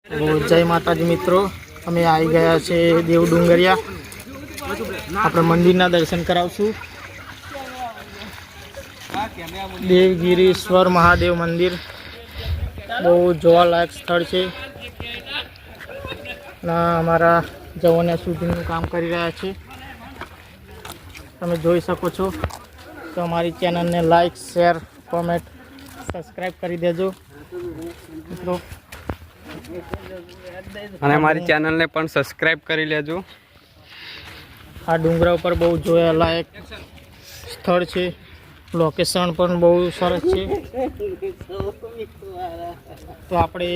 જય માતાજી મિત્રો, અમે આવી ગયા છે દેવ ડુંગરિયા. આપણે મંદિરના દર્શન કરાવશું. દેવગીરીશ્વર મહાદેવ મંદિર બહુ જોવાલાયક સ્થળ છે. અમારા જવાને શૂટિંગનું કામ કરી રહ્યા છે, તમે જોઈ શકો છો. તો અમારી ચેનલને લાઈક, શેર, કોમેન્ટ, સબસ્ક્રાઈબ કરી દેજો મિત્રો. અને અમારી ચેનલને પણ સબસ્ક્રાઇબ કરી લેજો. આ ડુંગરા ઉપર બહુ જોવાલાયક સ્થળ છે. લોકેશન પણ બહુ સરસ છે. તો આપણે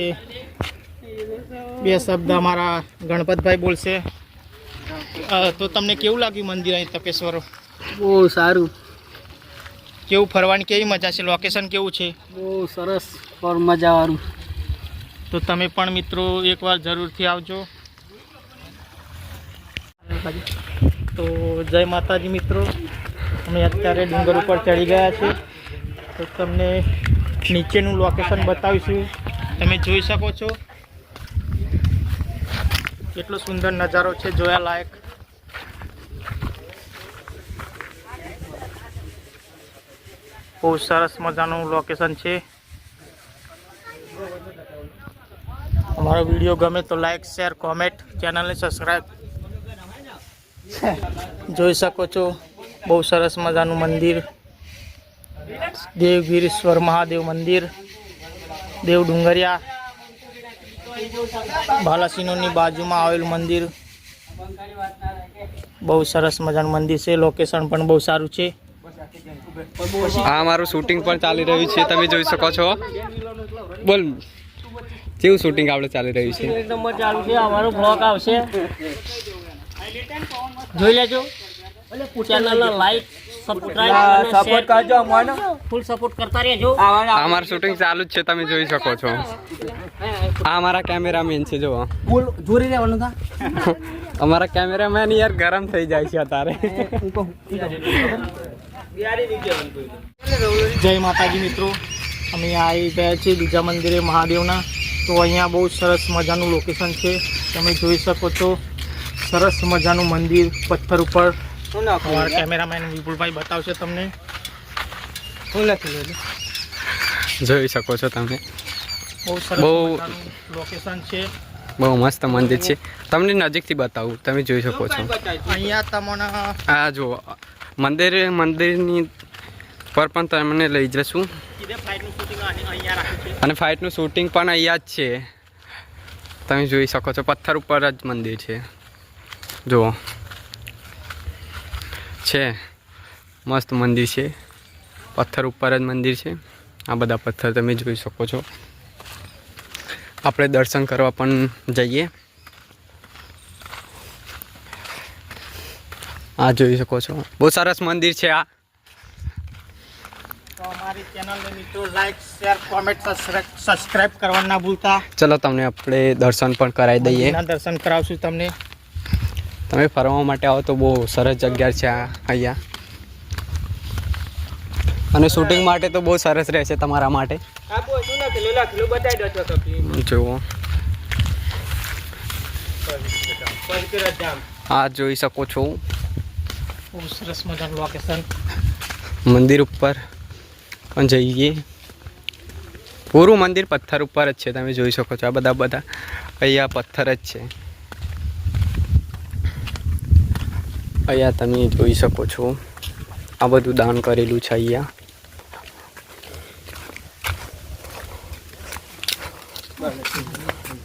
બે શબ્દ અમારા ગણપતભાઈ બોલશે. તો તમને કેવું લાગ્યું મંદિર અહીં તપેશ્વર? બહુ સારું. કેવું ફરવાની કેવી મજા છે? લોકેશન કેવું છે? બહુ સરસ પર મજાવાળું. તો તમે પણ મિત્રો એકવાર જરૂરથી આવજો. તો જય માતાજી મિત્રો, અમે અત્યારે ડુંગર ઉપર ચડી ગયા છે. તો તમને નીચેનું લોકેશન બતાવીશું. તમે જોઈ શકો છો કેટલો સુંદર નજારો છે, જોયા લાયક. બહુ સરસ મજાનું લોકેશન છે. અમારો વિડીયો ગમે તો લાઈક, શેર, કોમેન્ટ, ચેનલને સબસ્ક્રાઈબ. જોઈ શકો છો બહુ સરસ મજાનું મંદિર, દેવગીરીશ્વર મહાદેવ મંદિર, દેવ ડુંગરિયા, બાલાસિનોરની બાજુમાં આવેલું મંદિર. બહુ સરસ મજાનું મંદિર છે. લોકેશન પણ બહુ સારું છે. આ અમારું શૂટિંગ પણ ચાલી રહ્યું છે, તમે જોઈ શકો છો. બોલ, કેવું શૂટિંગ આપણે ચાલી રહ્યું છે? એક નંબર ચાલુ છે. અમારો બ્લોગ આવશે, જોઈ લેજો. ચેનલને લાઈક, સબસ્ક્રાઇબ, સપોર્ટ કરજો. અમને ફૂલ સપોર્ટ કરતા રહેજો. અમારું શૂટિંગ ચાલુ જ છે, તમે જોઈ શકો છો. આ અમારા કેમેરામેન છે, જુઓ. બોલ, જોરી રહેવાનું હતા. અમારા કેમેરામેન યાર ગરમ થઈ જાય છે અત્યારે. જય માતાજી મિત્રો, અમે આવી ગયા છીએ બીજા મંદિરે મહાદેવના. તો અહીંયા બહુ સરસ મજાનું લોકેશન છે, તમે જોઈ શકો છો. સરસ મજાનું મંદિર પથ્થર ઉપર. અમારા કેમેરામેન વિપુલભાઈ બતાવશે તમને. જોઈ શકો છો તમે. બહુ સરસ મજાનું લોકેશન છે. બહુ મસ્ત મંદિર છે. તમને નજીકથી બતાવું, તમે જોઈ શકો છો. અહીંયા તમને આ જુઓ મંદિરની પર પણ તમને લઈ જશું. અને ફાઇટનું શૂટિંગ પણ અહીંયા જ છે, તમે જોઈ શકો છો. પથ્થર ઉપર જ મંદિર છે, જુઓ. છે મસ્ત મંદિર છે, પથ્થર ઉપર જ મંદિર છે. આ બધા પથ્થર તમે જોઈ શકો છો. આપણે દર્શન કરવા પણ જઈએ. આ જોઈ શકો છો, બહુ સરસ મંદિર છે આ. તો અમારી ચેનલને મિત્રો લાઈક, શેર, કોમેન્ટ, સબસ્ક્રાઇબ કરવાનું ના ભૂલતા. ચલો તમને આપણે દર્શન પણ કરાવી દઈએ. દર્શન કરાવશું તમને. તમે ફરવા માટે આવો તો બહુ સરસ જગ્યા છે આ અહીંયા. અને શૂટિંગ માટે તો બહુ સરસ રહેશે તમારા માટે. જુઓ, આ જોઈ શકો છો. બહુ સરસ મજાનું લોકેશન. મંદિર ઉપર પણ જઈએ. પૂરું મંદિર પથ્થર ઉપર જ છે, તમે જોઈ શકો છો. આ બધા અહીંયા પથ્થર જ છે. અહીંયા તમે જોઈ શકો છો, આ બધું દાન કરેલું છે અહીંયા.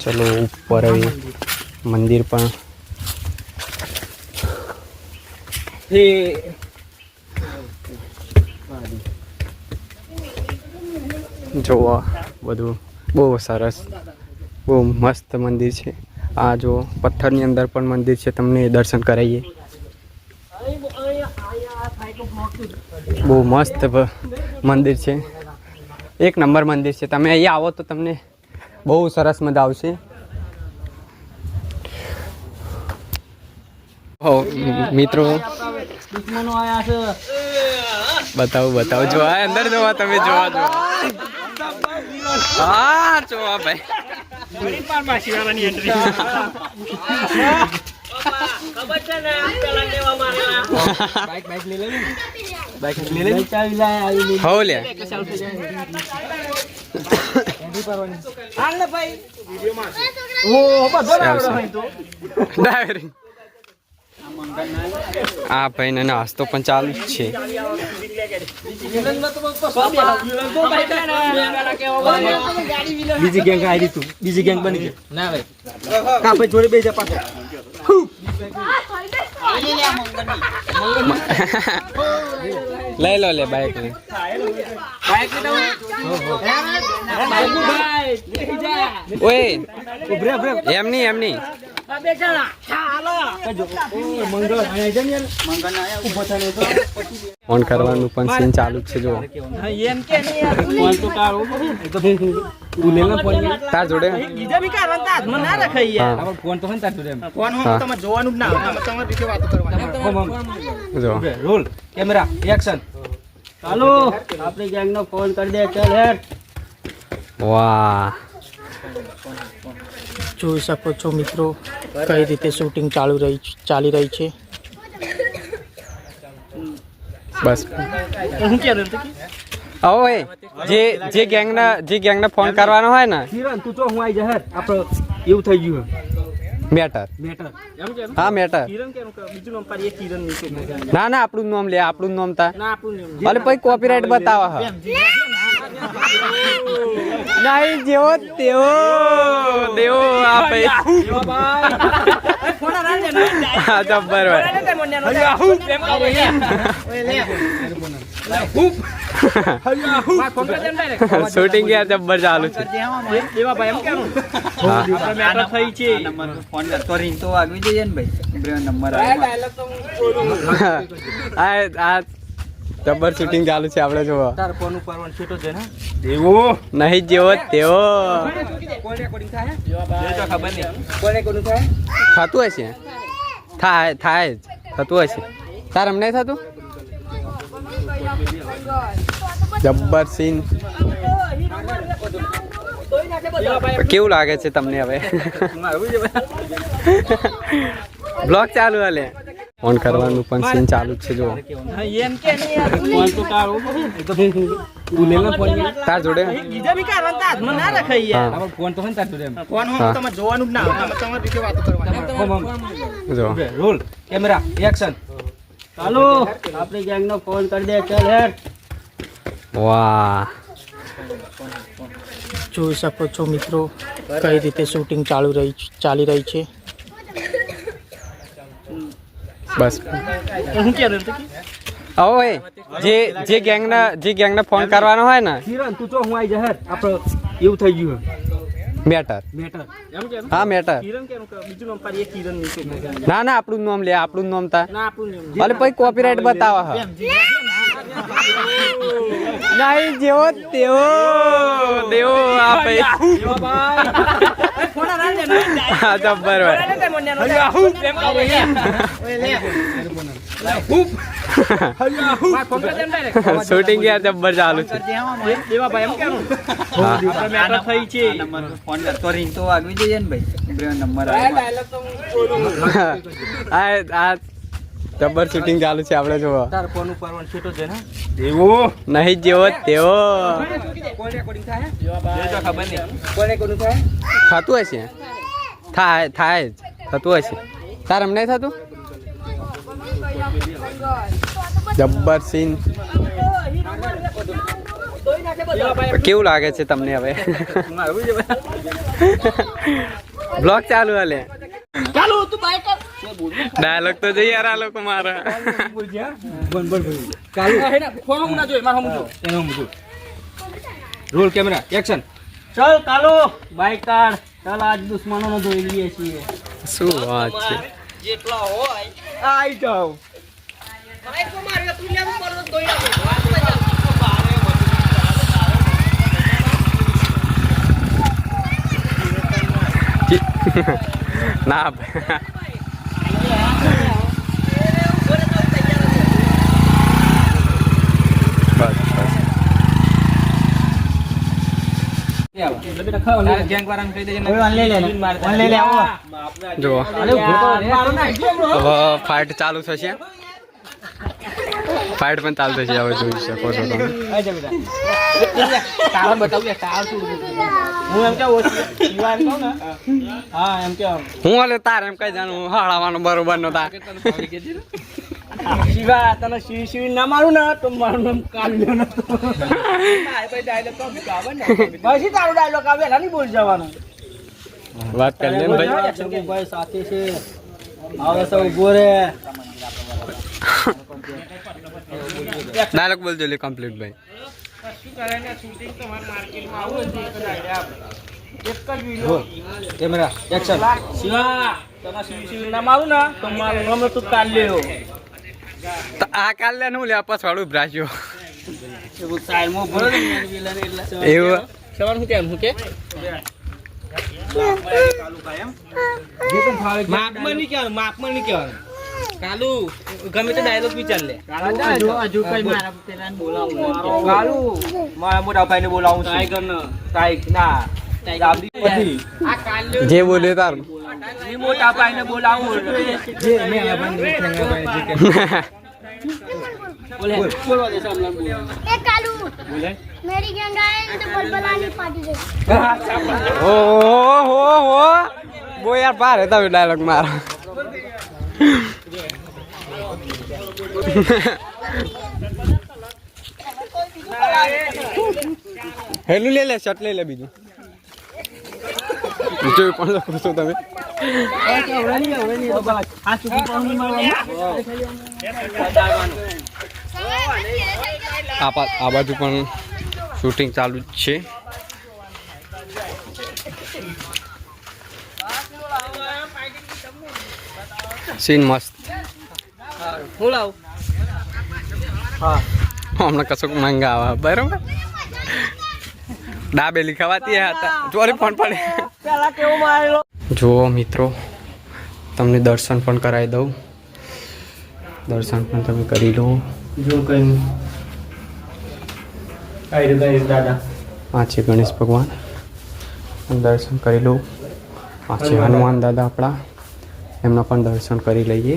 ચલો ઉપર હવે મંદિર પણ જોવા બધું બહુ સરસ, બહુ મસ્ત મંદિર છે. આ જો પથ્થરની અંદર પણ મંદિર છે, તમને દર્શન કરાવીએ. બહુ મસ્ત મંદિર છે, એક નંબર મંદિર છે. તમે અહીંયા આવો તો તમને બહુ સરસ મજા આવશે. મિત્રો દુશ્મનો આયા છે. બતાવો જો આ અંદર જોવા, તમે જોવા. હા જોવા ભાઈ. ખબર છે ને પેલા લેવા મારેલા હો લે ડ્રાઈવરિંગ આ ભાઈ ને નાસ્તો પણ ચાલુ જ છે બીજી ગેંગ આવી તું બીજી ગેંગ બની ગઈ ના ભાઈ કા ભાઈ જોડે બે જા પાછો લઈ લો લે બાઈક ને ઓય એમ નહીં ફોન કરવાનું પણ સીન ચાલુ જ છે જો તાર જોડે જો રોલ કેમેરા એક્શન ચાલો આપણી ગેંગ નો ફોન કરી દે ચાલ હેડ વાહ જોઈ શકો છો મિત્રો કઈ રીતે શૂટિંગ ચાલી રહી છે બસ ઓય જે ગેંગને ફોન કરવાનો હોય ને કિરણ તું તો હું આવી જા હેડ આપણે એવું થઈ ગયું મેટર મેટર એમ કે હા મેટર કિરણ કે બીજું નામ પાડીએ કિરણ નીચે ના આપણું નામ લે આપણું નામ તા ના આપણું નામ ભલે પછી કોપીરાઈટ બતાવે હા નહીં જેવો તેવો દેવો આ ભાઈ હા જબ્બર શૂટિંગ યાર જબ્બર ચાલુ છે આ જબ્બર શૂટિંગ ચાલુ છે આપણે જોવા તાર ફોન ઉપર વન છૂટો છે ને દેવો નહીં જેવો તેવો કોણ રેકોર્ડિંગ થાય એ તો ખબર નહીં કોણ રેકોર્ડિંગ થાય થતું હશે થાય જ થતું હશે તાર અમને થતું જબ્બર સીન કેવું લાગે છે તમને હવે બ્લોગ ચાલુ હાલે ફોન કરવાનું પણ સીન ચાલુ જ છે જો એમ કે ફોન તો તારો તાર જોડે બીજા બી કારણ તા હાથમાં ના રખાય યાર હા. ફોન તો હન તાર જોડે ફોન હો તમે જોવાનું જ ના તમારી રીતે વાતો કરવાની જો રોલ કેમેરા એક્શન ચાલો આપણી ગેંગ નો ફોન કરી દે ચાલ હેડ વાહ જોઈ શકો છો મિત્રો કઈ રીતે શૂટિંગ ચાલી રહી છે બસ હું કે ઓય જે ગેંગને ફોન કરવાનો હોય ને કિરણ તું તો હું આવી જા હેડ આપણે એવું થઈ ગયું મેટર મેટર એમ કે હા મેટર કિરણ કે બીજું નામ પાડીએ કિરણ નીચે ના આપણું નામ લે આપણું નામ તા ના આપણું નામ ભલે પછી કોપીરાઈટ બતાવે હા નહીં જેવો તેવો દેવો આ ભાઈ હા જબ્બર શૂટિંગ યાર જબ્બર ચાલુ છે આ જબ્બર શૂટિંગ ચાલુ છે આપણે જોવા તાર ફોન ઉપર વન છૂટો છે ને દેવો નહીં જેવો તેવો કોણ રેકોર્ડિંગ થાય એ તો ખબર નહીં કોણ રેકોર્ડિંગ થાય થતું હશે થાય જ થતું હશે તાર અમને થતું જબ્બર સીન કેવું લાગે છે તમને હવે બ્લોગ ચાલુ હાલે ચાલો તું બાઈક કર ડાયલોગ તો જઈ યાર આ લોકો મારા ફોન હું ના જોઈ માર હું જો એનો હું જો રોલ કેમેરા એક્શન ચાલ કાલો બાઈક કાઢ ચાલ આજ દુશ્મનો નો જોઈ લઈએ છીએ શું વાત છે જેટલા હોય આઈ જાવ બાઈક કો માર્યો તું લેવું પડો દોઈ નાખો ના જો ફાઇટ ચાલુ થશે, ફાઇટ પણ ચાલુ થશે. હવે જોઈ શકો છો તમે. હું હાલે તાર એમ કઈ જાણું હળાવાનો બરોબર નો તાર શિવા તને શિવ ના મારું ને તો મારું નામ કાલ્યો ન પછી તારો ડાયલોગ આવે એલા નહીં બોલ જવાનું. વાત કરી લે ભાઈ. ભાઈ સાથે છે આવે સૌ ઉભો રે. ડાયલોગ બોલજો લે કમ્પ્લીટ ભાઈ. Camera action. શિવા તને શિવ ના મારું ને તો મારું નામ તું કાલ્યો. તો આ કાલે નું લે પછવાડું ભ્રાસ્યો એવું સાઈડમાં ભરો ને વિલન એટલે એવું સવારનું કેમ હું કે માપમાં નહીં કહેવાનું, માપમાં નહીં કહેવાનું. કાલુ ગમે તે ડાયલોગ વિચાર લે. કાલુ મારા મોટા ભાઈને બોલાવું છું. ટાઈગર ના જે બોલે તાર મોટા ભાઈને બોલાવું. मेरी गैंग आए तो बलबलानी पार्टी से ઓહો બો યાર પાર હતા ડાયલોગ મારો. હેલું લે લે શર્ટ લઈ લે બીજું જોઈ પણ શકો છો તમે. આ બાજુ પણ શૂટિંગ ચાલુ જ છે. સીન મસ્ત. હમણાં કશું મંગા આવે બરાબર. દાબેલી ખવાતી હતા ચોરી પણ પડે. જુઓ મિત્રો તમને દર્શન પણ કરાવી દઉં. દર્શન પણ તમે કરી લો. જો કઈ દાદા આ છે ગણેશ ભગવાન, દર્શન કરી લો. આ છે હનુમાન દાદા આપણા, એમના પણ દર્શન કરી લઈએ.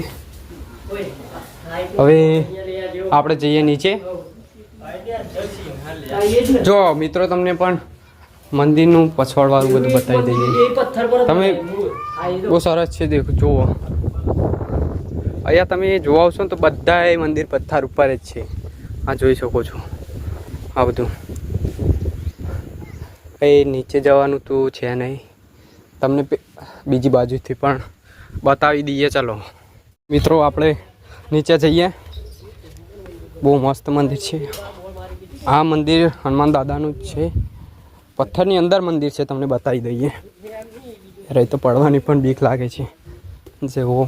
હવે આપણે જઈએ નીચે. જો મિત્રો તમને પણ મંદિરનું પછવાડવાળું બધું બતાવી દઈએ. તમે બહુ સરસ છે દેખો જુઓ. અહીંયા તમે જોવા આવશો ને તો બધા મંદિર પથ્થર ઉપર જ છે. આ જોઈ શકો છો આ બધું. કંઈ નીચે જવાનું તો છે નહીં. તમને બીજી બાજુથી પણ બતાવી દઈએ. ચાલો મિત્રો આપણે નીચે જઈએ. બહુ મસ્ત મંદિર છે. આ મંદિર હનુમાન દાદાનું જ છે. પથ્થરની અંદર મંદિર છે. તમને બતાવી દઈએ. રહી તો પડવાની પણ બીક લાગે છે. જેવો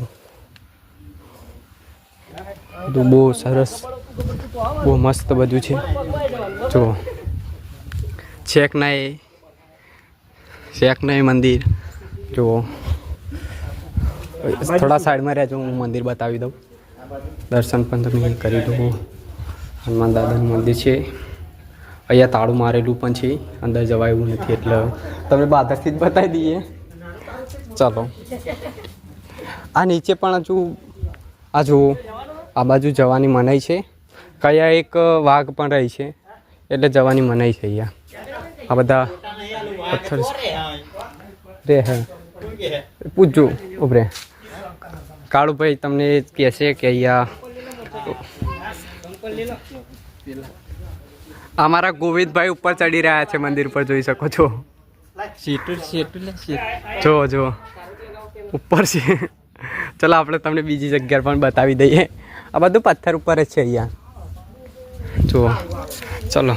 બધું બહુ સરસ બહુ મસ્ત બધું છે. જો છેક નહીં મંદિર જુઓ. થોડા સાઈડમાં રહેજો, હું મંદિર બતાવી દઉં. દર્શન પણ તમે કરી દો. હનુમાન દાદાનું મંદિર છે. અહીંયા તાળું મારેલું પણ છે, અંદર જવાય એવું નથી એટલે તમને બહારથી જ બતાવી દઈએ. ચાલો આ નીચે પણ હજુ આ જુઓ આ બાજુ જવાની મનાઈ છે. કયા એક વાઘ પણ રહી છે એટલે જવાની મનાઈ છે. અહીંયા આ બધા પથ્થર રે હે પૂછજો ઉભરે. કાળુભાઈ તમને કહેશે કે અહીંયા અમારા ગોવિંદભાઈ ઉપર ચડી રહ્યા છે મંદિર પર, જોઈ શકો છો. જો જો ઉપર છે. ચલો આપણે તમને બીજી જગ્યા પણ બતાવી દઈએ. આ બધું પથ્થર ઉપર જ છે અહીંયા જુઓ. ચલો